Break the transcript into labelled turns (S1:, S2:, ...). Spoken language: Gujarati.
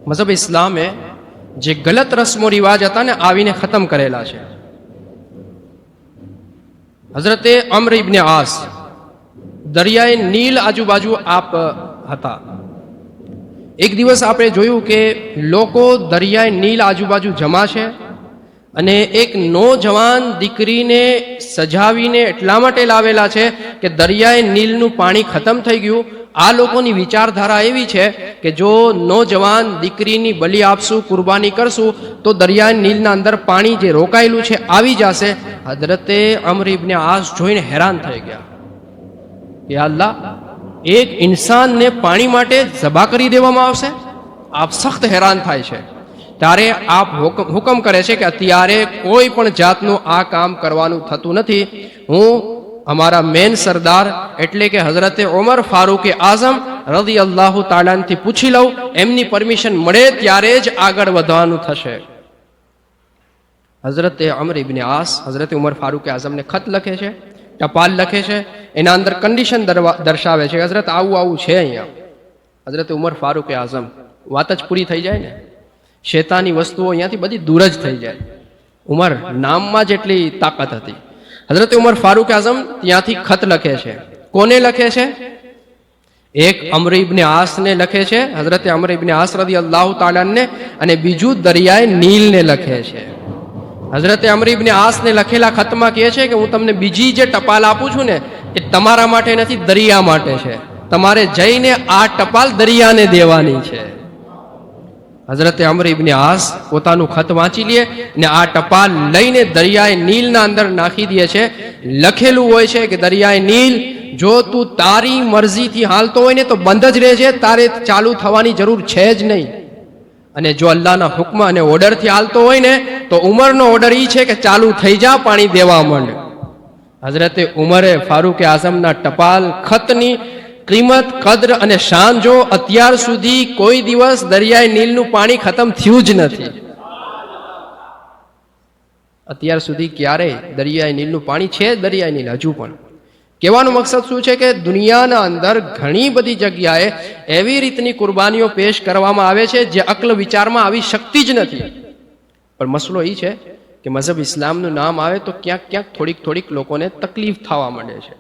S1: મઝહબ ઇસ્લામે જે ગલત રસ્મો રિવાજ હતા ને આવીને ખતમ કરેલા છે. હઝરતે અમ્ર ઇબ્ને આસ દરિયાએ નીલ આજુબાજુ આપ હતા. એક દિવસ આપણે જોયું કે લોકો દરિયાએ નીલ આજુબાજુ જમા છે અને એક નોજવાન દીકરીને સજાવીને એટલા માટે લાવેલા છે કે દરિયાએ નીલનું પાણી ખતમ થઈ ગયું. આ લોકોની વિચારધારા એવી છે કે જો નોજવાન દીકરીની બલિ આપશું, કુરબાની કરશું તો દરિયાએ નીલના અંદર પાણી જે રોકાયેલું છે આવી જશે. હઝરતે અમ્ર ઇબ્ને આસ જોઈને હેરાન થઈ ગયા કે અલ્લાહ, એક ઇન્સાનને પાણી માટે ઝબા કરી દેવામાં આવશે? આપ સખ્ત હેરાન થાય છે. ત્યારે આપ હુકમ કરે છે કે અત્યારે કોઈ પણ જાતનું આ કામ કરવાનું થતું નથી. હું અમારા મેન સરદાર એટલે કે હઝરતે ઉમર ફારૂક આઝમ રઝિયલ્લાહુ તાલાથી પૂછી લઉં, એમની પરમિશન મળે ત્યારે જ આગળ વધવાનું થશે. હઝરતે અમ્ર ઇબ્ને આસ હઝરતે ઉમર ફારૂક આઝમને ખત લખે છે, ટપાલ લખે છે. એના અંદર કન્ડિશન દર્શાવે છે, હઝરત આવું આવું છે અહીંયા. હઝરત ઉમર ફારૂક આઝમ, વાત જ પૂરી થઈ જાય ને, શેતાની વસ્તુઓ અહીંયાથી બધી દૂર જ થઈ જાય. ઉમર નામમાં જેટલી તાકાત હતી. હઝરત ઉમર ફારૂક આઝમ ત્યાંથી ખત લખે છે. કોને લખે છે? એક અમ્ર ઇબ્ને આસને લખે છે, હઝરત અમ્ર ઇબ્ને આસ રઝિયલ્લાહુ તાલાને, અને બીજું દરિયાએ નીલને લખે છે. હઝરત અમ્ર ઇબ્ને આસને લખેલા ખતમાં કહે છે કે હું તમને બીજી જે ટપાલ આપું છું ને એ તમારા માટે નથી, દરિયા માટે છે. તમારે જઈને આ ટપાલ દરિયાને દેવાની છે. હઝરત અમ્ર ઇબ્ને આસ પોતાનું ખત વાંચી લે ને આ ટપાલ લઈને દરિયાએ નીલના અંદર નાખી દે છે. લખેલું હોય છે કે દરિયાએ નીલ, જો તું તારી મરજીથી હાલતો હોય ને તો બંધ જ રહેજે, તારે ચાલુ થવાની જરૂર છે જ નહીં. અને જો અલ્લાહના હુક્મ અને ઓર્ડરથી હાલતો હોય ને તો ઉમરનો ઓર્ડર એ છે કે ચાલુ થઈ જા, પાણી દેવા માંડ. હઝરતે ઉમરે ફારૂક આઝમના ટપાલ ખતની કિંમત, કદ્ર અને શાન જો, અત્યાર સુધી કોઈ દિવસ દરિયાઈ નીલનું પાણી ખતમ થયું જ નથી. અત્યાર સુધી ક્યારેય દરિયાઈ નીલનું પાણી છે, દરિયાઈ નીલ હજુ પણ. કહેવાનો મકસદ શું છે કે દુનિયાના અંદર ઘણી બધી જગ્યાએ એવી રીતની કુરબાનીઓ પેશ કરવામાં આવે છે જે અક્લ વિચારમાં આવી શકતી જ નથી. પણ મસલો એ છે કે મઝહબ ઇસ્લામનું નામ આવે તો ક્યાંક ક્યાંક થોડીક લોકોને તકલીફ થવા માંડે છે.